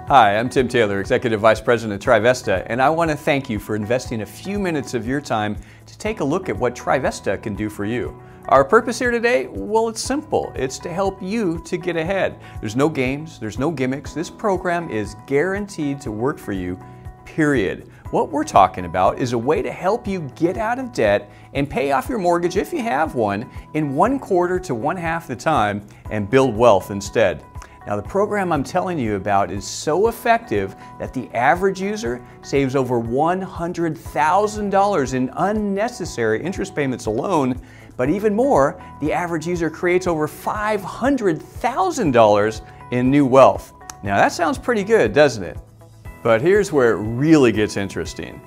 Hi, I'm Tim Taylor, Executive Vice President of Trivesta, and I want to thank you for investing a few minutes of your time to take a look at what Trivesta can do for you. Our purpose here today, well, it's simple. It's to help you to get ahead. There's no games, there's no gimmicks. This program is guaranteed to work for you, period. What we're talking about is a way to help you get out of debt and pay off your mortgage, if you have one, in 1/4 to 1/2 the time and build wealth instead. Now, the program I'm telling you about is so effective that the average user saves over $100,000 in unnecessary interest payments alone, but even more, the average user creates over $500,000 in new wealth. Now, that sounds pretty good, doesn't it? But here's where it really gets interesting.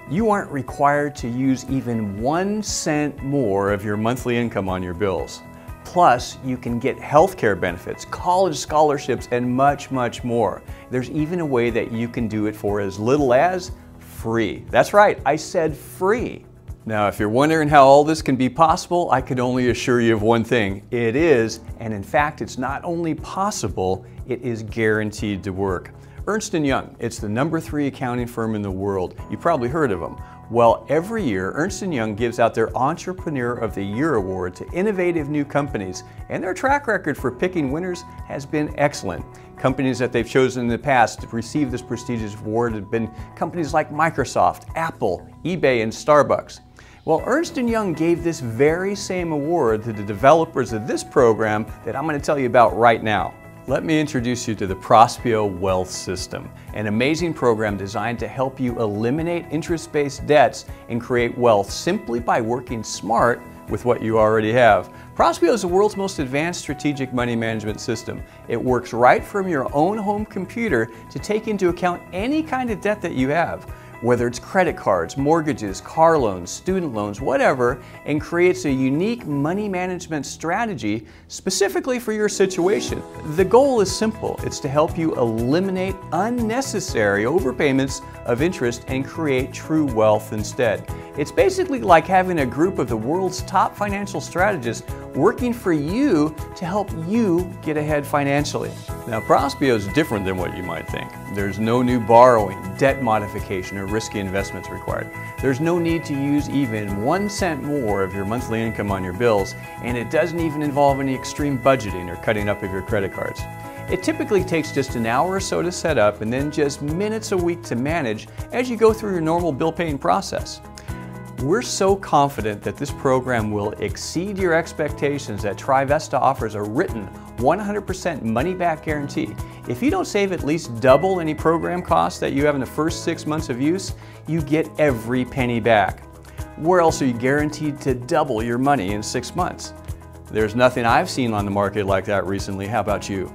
You aren't required to use even 1 cent more of your monthly income on your bills. Plus, you can get healthcare benefits, college scholarships, and much, much more. There's even a way that you can do it for as little as free. That's right, I said free. Now, if you're wondering how all this can be possible, I can only assure you of one thing. It is, and in fact, it's not only possible, it is guaranteed to work. Ernst & Young, it's the #3 accounting firm in the world. You've probably heard of them. Well, every year, Ernst & Young gives out their Entrepreneur of the Year award to innovative new companies, and their track record for picking winners has been excellent. Companies that they've chosen in the past to receive this prestigious award have been companies like Microsoft, Apple, eBay, and Starbucks. Well, Ernst & Young gave this very same award to the developers of this program that I'm going to tell you about right now. Let me introduce you to the Prospio Wealth System, an amazing program designed to help you eliminate interest-based debts and create wealth simply by working smart with what you already have. Prospio is the world's most advanced strategic money management system. It works right from your own home computer to take into account any kind of debt that you have, whether it's credit cards, mortgages, car loans, student loans, whatever, and creates a unique money management strategy specifically for your situation. The goal is simple. It's to help you eliminate unnecessary overpayments of interest and create true wealth instead. It's basically like having a group of the world's top financial strategists working for you to help you get ahead financially. Now, Prospio is different than what you might think. There's no new borrowing, debt modification, or risky investments required. There's no need to use even 1 cent more of your monthly income on your bills, and it doesn't even involve any extreme budgeting or cutting up of your credit cards. It typically takes just an hour or so to set up and then just minutes a week to manage as you go through your normal bill paying process. We're so confident that this program will exceed your expectations that Trivesta offers a written 100% money-back guarantee. If you don't save at least double any program costs that you have in the first 6 months of use, you get every penny back. Where else are you guaranteed to double your money in 6 months? There's nothing I've seen on the market like that recently. How about you?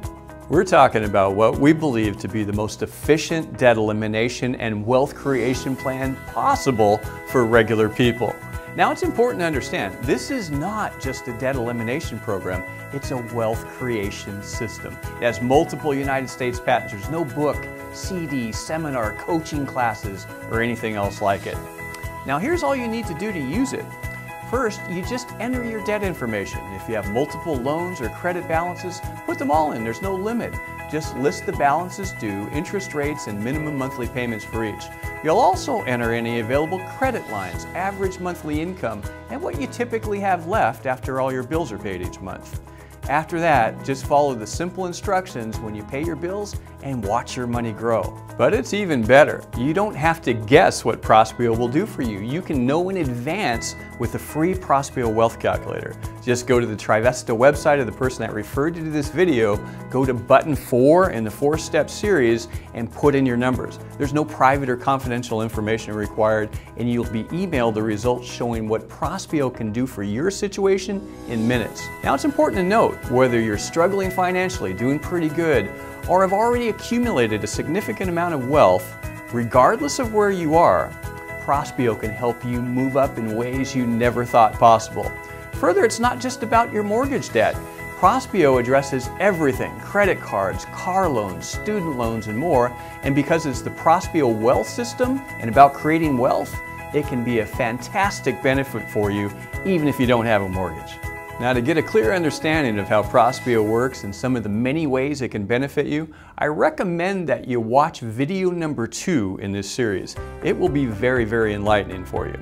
We're talking about what we believe to be the most efficient debt elimination and wealth creation plan possible for regular people. Now, it's important to understand, this is not just a debt elimination program, it's a wealth creation system. It has multiple United States patents. There's no book, CD, seminar, coaching classes, or anything else like it. Now, here's all you need to do to use it. First, you just enter your debt information. If you have multiple loans or credit balances, put them all in. There's no limit. Just list the balances due, interest rates, and minimum monthly payments for each. You'll also enter any available credit lines, average monthly income, and what you typically have left after all your bills are paid each month. After that, just follow the simple instructions when you pay your bills and watch your money grow. But it's even better. You don't have to guess what Prospio will do for you. You can know in advance with the free Prospio Wealth Calculator. Just go to the Trivesta website of the person that referred you to this video, go to button 4 in the 4-step series, and put in your numbers. There's no private or confidential information required, and you'll be emailed the results showing what Prospio can do for your situation in minutes. Now, it's important to note, whether you're struggling financially, doing pretty good, or have already accumulated a significant amount of wealth, regardless of where you are, Prospio can help you move up in ways you never thought possible. Further, it's not just about your mortgage debt. Prospio addresses everything: credit cards, car loans, student loans, and more. And because it's the Prospio Wealth System and about creating wealth, it can be a fantastic benefit for you even if you don't have a mortgage. Now, to get a clear understanding of how Prospeo works and some of the many ways it can benefit you, I recommend that you watch video number 2 in this series. It will be very, very enlightening for you.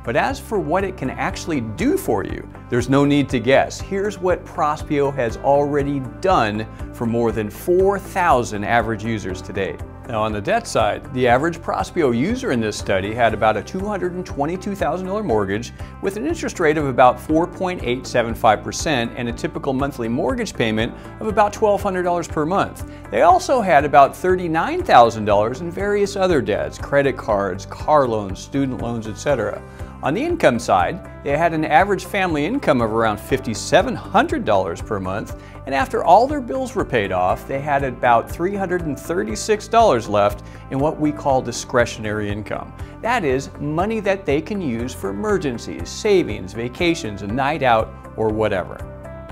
But as for what it can actually do for you, there's no need to guess. Here's what Prospeo has already done for more than 4,000 average users today. Now, on the debt side, the average Prospeo user in this study had about a $222,000 mortgage with an interest rate of about 4.875% and a typical monthly mortgage payment of about $1,200 per month. They also had about $39,000 in various other debts, credit cards, car loans, student loans, etc. On the income side, they had an average family income of around $5,700 per month, and after all their bills were paid off, they had about $336 left in what we call discretionary income. That is, money that they can use for emergencies, savings, vacations, a night out, or whatever.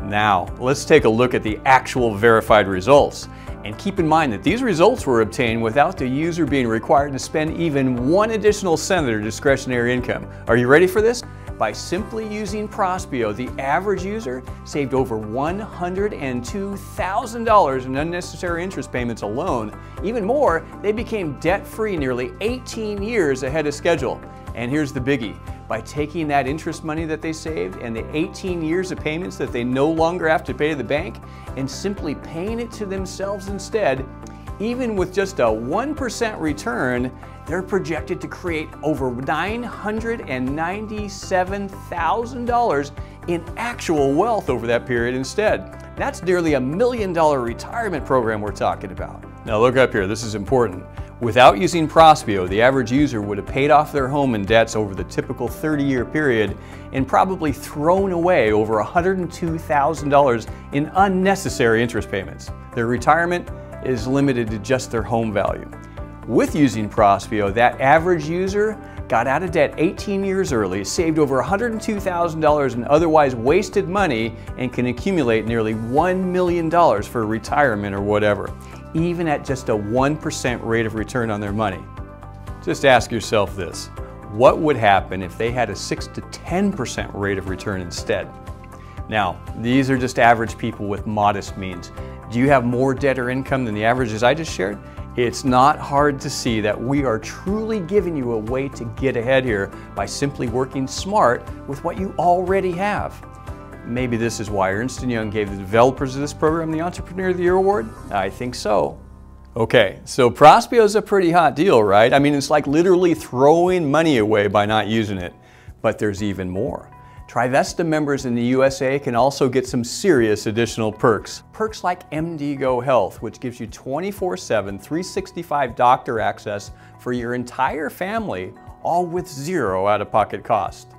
Now, let's take a look at the actual verified results. And keep in mind that these results were obtained without the user being required to spend even 1 additional cent of their discretionary income. Are you ready for this? By simply using Prospeo, the average user saved over $102,000 in unnecessary interest payments alone. Even more, they became debt-free nearly 18 years ahead of schedule. And here's the biggie. By taking that interest money that they saved and the 18 years of payments that they no longer have to pay to the bank and simply paying it to themselves instead, even with just a 1% return, they're projected to create over $997,000 in actual wealth over that period instead. That's nearly $1 million retirement program we're talking about. Now look up here, this is important. Without using Prospeo, the average user would have paid off their home and debts over the typical 30-year period and probably thrown away over $102,000 in unnecessary interest payments. Their retirement is limited to just their home value. With using Prospeo, that average user got out of debt 18 years early, saved over $102,000 in otherwise wasted money, and can accumulate nearly $1 million for retirement or whatever, even at just a 1% rate of return on their money. Just ask yourself this: what would happen if they had a 6 to 10% rate of return instead? Now, these are just average people with modest means. Do you have more debt or income than the averages I just shared? It's not hard to see that we are truly giving you a way to get ahead here by simply working smart with what you already have. Maybe this is why Ernst & Young gave the developers of this program the Entrepreneur of the Year Award? I think so. Okay, so Prospeo is a pretty hot deal, right? I mean, it's like literally throwing money away by not using it. But there's even more. Trivesta members in the USA can also get some serious additional perks. Perks like MDGo Health, which gives you 24/7, 365 doctor access for your entire family, all with zero out-of-pocket cost.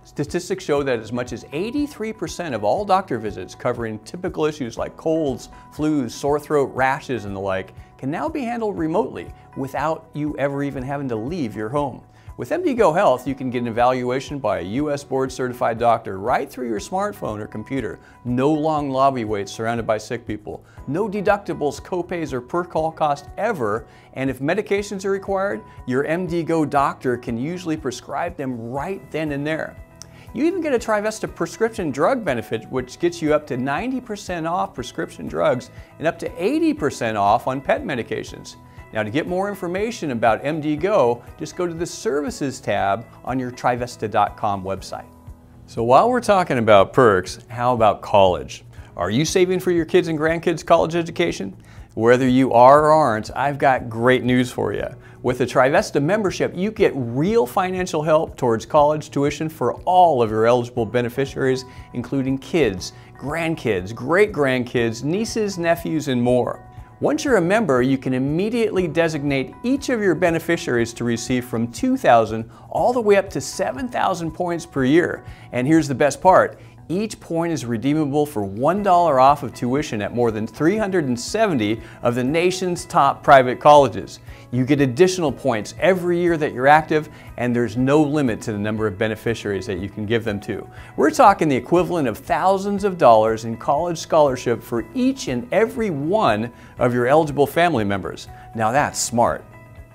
Statistics show that as much as 83% of all doctor visits covering typical issues like colds, flus, sore throat, rashes, and the like can now be handled remotely without you ever even having to leave your home. With MDGo Health, you can get an evaluation by a U.S. board-certified doctor right through your smartphone or computer. No long lobby waits surrounded by sick people. No deductibles, copays, or per-call cost ever. And if medications are required, your MDGo doctor can usually prescribe them right then and there. You even get a Trivesta prescription drug benefit, which gets you up to 90% off prescription drugs and up to 80% off on pet medications. Now, to get more information about MDGo, just go to the Services tab on your Trivesta.com website. So while we're talking about perks, how about college? Are you saving for your kids' and grandkids' college education? Whether you are or aren't, I've got great news for you. With the Trivesta membership, you get real financial help towards college tuition for all of your eligible beneficiaries, including kids, grandkids, great-grandkids, nieces, nephews, and more. Once you're a member, you can immediately designate each of your beneficiaries to receive from 2,000 all the way up to 7,000 points per year. And here's the best part. Each point is redeemable for $1 off of tuition at more than 370 of the nation's top private colleges. You get additional points every year that you're active, and there's no limit to the number of beneficiaries that you can give them to. We're talking the equivalent of thousands of dollars in college scholarship for each and every one of your eligible family members. Now that's smart.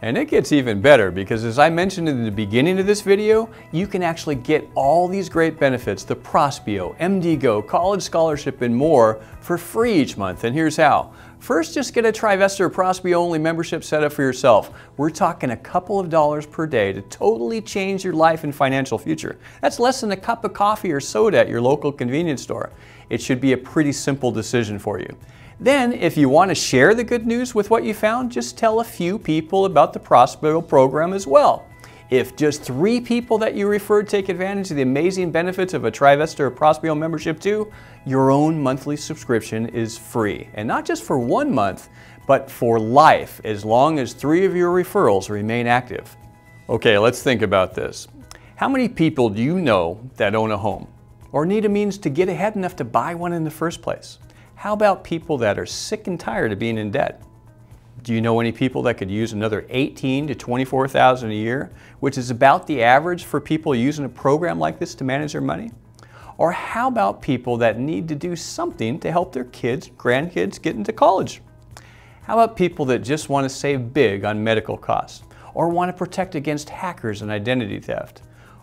And it gets even better because, as I mentioned in the beginning of this video, you can actually get all these great benefits, the Prospeo, MDGo, college scholarship, and more for free each month. And here's how. First, just get a Trivesta or Prospeo only membership set up for yourself. We're talking a couple of dollars per day to totally change your life and financial future. That's less than a cup of coffee or soda at your local convenience store. It should be a pretty simple decision for you. Then, if you want to share the good news with what you found, just tell a few people about the Prospeo program as well. If just 3 people that you referred take advantage of the amazing benefits of a Trivesta or Prospeo membership too, your own monthly subscription is free. And not just for 1 month, but for life, as long as 3 of your referrals remain active. Okay, let's think about this. How many people do you know that own a home or need a means to get ahead enough to buy one in the first place? How about people that are sick and tired of being in debt? Do you know any people that could use another $18,000 to $24,000 a year, which is about the average for people using a program like this to manage their money? Or how about people that need to do something to help their kids, grandkids get into college? How about people that just want to save big on medical costs or want to protect against hackers and identity theft?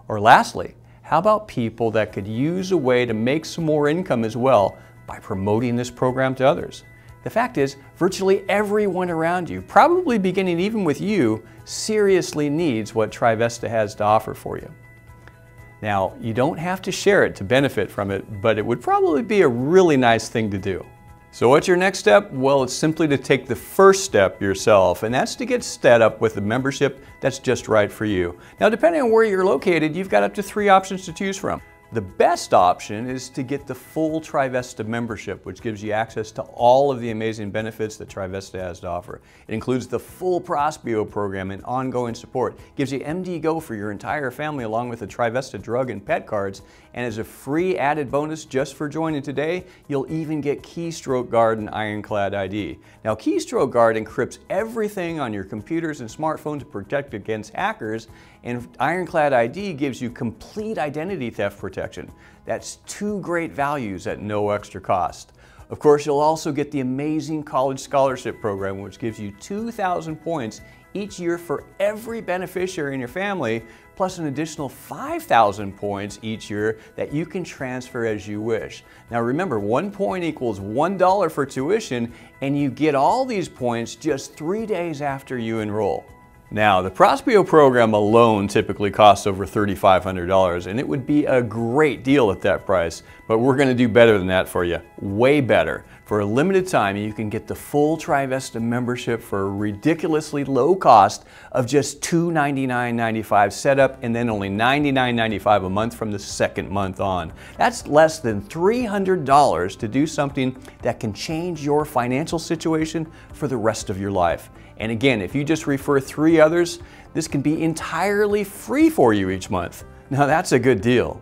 Or lastly, how about people that could use a way to make some more income as well by promoting this program to others? The fact is, virtually everyone around you, probably beginning even with you, seriously needs what Trivesta has to offer for you. Now, you don't have to share it to benefit from it, but it would probably be a really nice thing to do. So what's your next step? Well, it's simply to take the first step yourself, and that's to get set up with a membership that's just right for you. Now, depending on where you're located, you've got up to 3 options to choose from. The best option is to get the full Trivesta membership, which gives you access to all of the amazing benefits that Trivesta has to offer. It includes the full Prospeo program and ongoing support. It gives you MDGo for your entire family along with the Trivesta drug and pet cards. And as a free added bonus just for joining today, you'll even get Keystroke Guard and Ironclad ID. Now, Keystroke Guard encrypts everything on your computers and smartphones to protect against hackers, and Ironclad ID gives you complete identity theft protection. That's 2 great values at no extra cost. Of course, you'll also get the amazing college scholarship program, which gives you 2,000 points each year for every beneficiary in your family, plus an additional 5,000 points each year that you can transfer as you wish. Now remember, 1 point equals $1 for tuition, and you get all these points just 3 days after you enroll. Now, the Prospeo program alone typically costs over $3,500, and it would be a great deal at that price, but we're going to do better than that for you, way better. For a limited time, you can get the full Trivesta membership for a ridiculously low cost of just $299.95 setup, and then only $99.95 a month from the 2nd month on. That's less than $300 to do something that can change your financial situation for the rest of your life. And again, if you just refer 3 others, this can be entirely free for you each month. Now that's a good deal.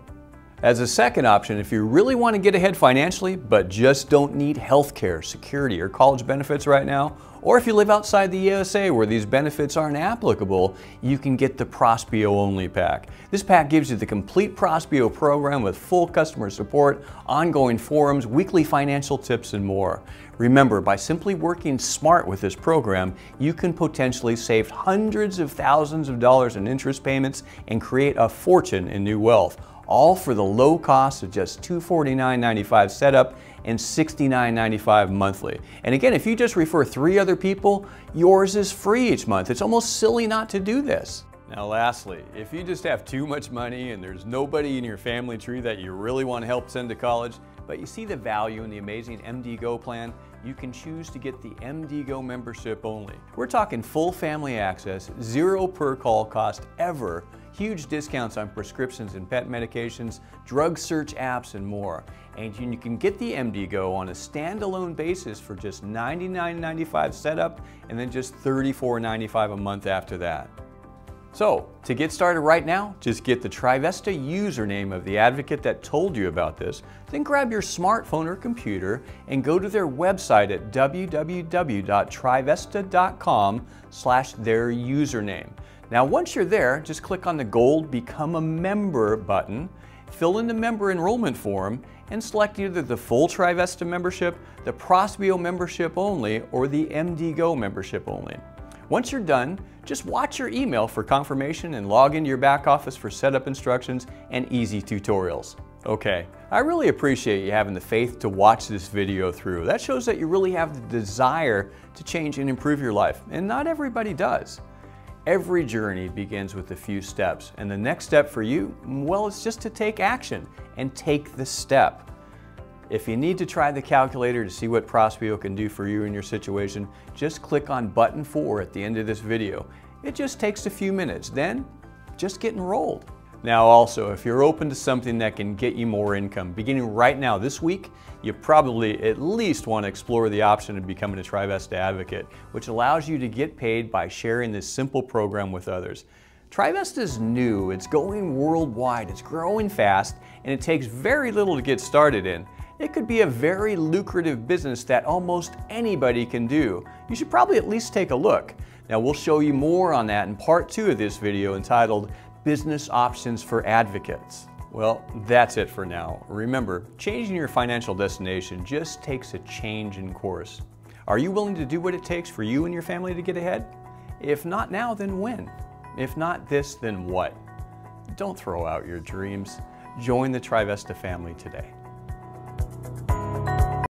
As a second option, if you really want to get ahead financially, but just don't need healthcare, security, or college benefits right now, or if you live outside the USA where these benefits aren't applicable, you can get the Prospeo only pack. This pack gives you the complete Prospeo program with full customer support, ongoing forums, weekly financial tips, and more. Remember, by simply working smart with this program, you can potentially save hundreds of thousands of dollars in interest payments and create a fortune in new wealth, all for the low cost of just $249.95 setup and $69.95 monthly. And again, if you just refer 3 other people, yours is free each month. It's almost silly not to do this. Now lastly, if you just have too much money and there's nobody in your family tree that you really want to help send to college, but you see the value in the amazing MDGo plan, you can choose to get the MDGo membership only. We're talking full family access, 0 per call cost ever, huge discounts on prescriptions and pet medications, drug search apps, and more. And you can get the MDGo on a standalone basis for just $99.95 setup and then just $34.95 a month after that. So, to get started right now, just get the Trivesta username of the advocate that told you about this, then grab your smartphone or computer and go to their website at www.trivesta.com/their-username. Now, once you're there, just click on the gold Become a Member button, fill in the member enrollment form, and select either the full Trivesta membership, the Prospeo membership only, or the MDGo membership only. Once you're done, just watch your email for confirmation and log into your back office for setup instructions and easy tutorials. Okay, I really appreciate you having the faith to watch this video through. That shows that you really have the desire to change and improve your life, and not everybody does. Every journey begins with a few steps, and the next step for you, well, it's just to take action and take the step. If you need to try the calculator to see what Prospeo can do for you in your situation, just click on button 4 at the end of this video. It just takes a few minutes, then just get enrolled. Now also, if you're open to something that can get you more income, beginning right now this week, you probably at least want to explore the option of becoming a Trivesta advocate, which allows you to get paid by sharing this simple program with others. Trivesta is new, it's going worldwide, it's growing fast, and it takes very little to get started in. It could be a very lucrative business that almost anybody can do. You should probably at least take a look. Now we'll show you more on that in part 2 of this video entitled Business Options for Advocates. Well, that's it for now. Remember, changing your financial destination just takes a change in course. Are you willing to do what it takes for you and your family to get ahead? If not now, then when? If not this, then what? Don't throw out your dreams. Join the Trivesta family today.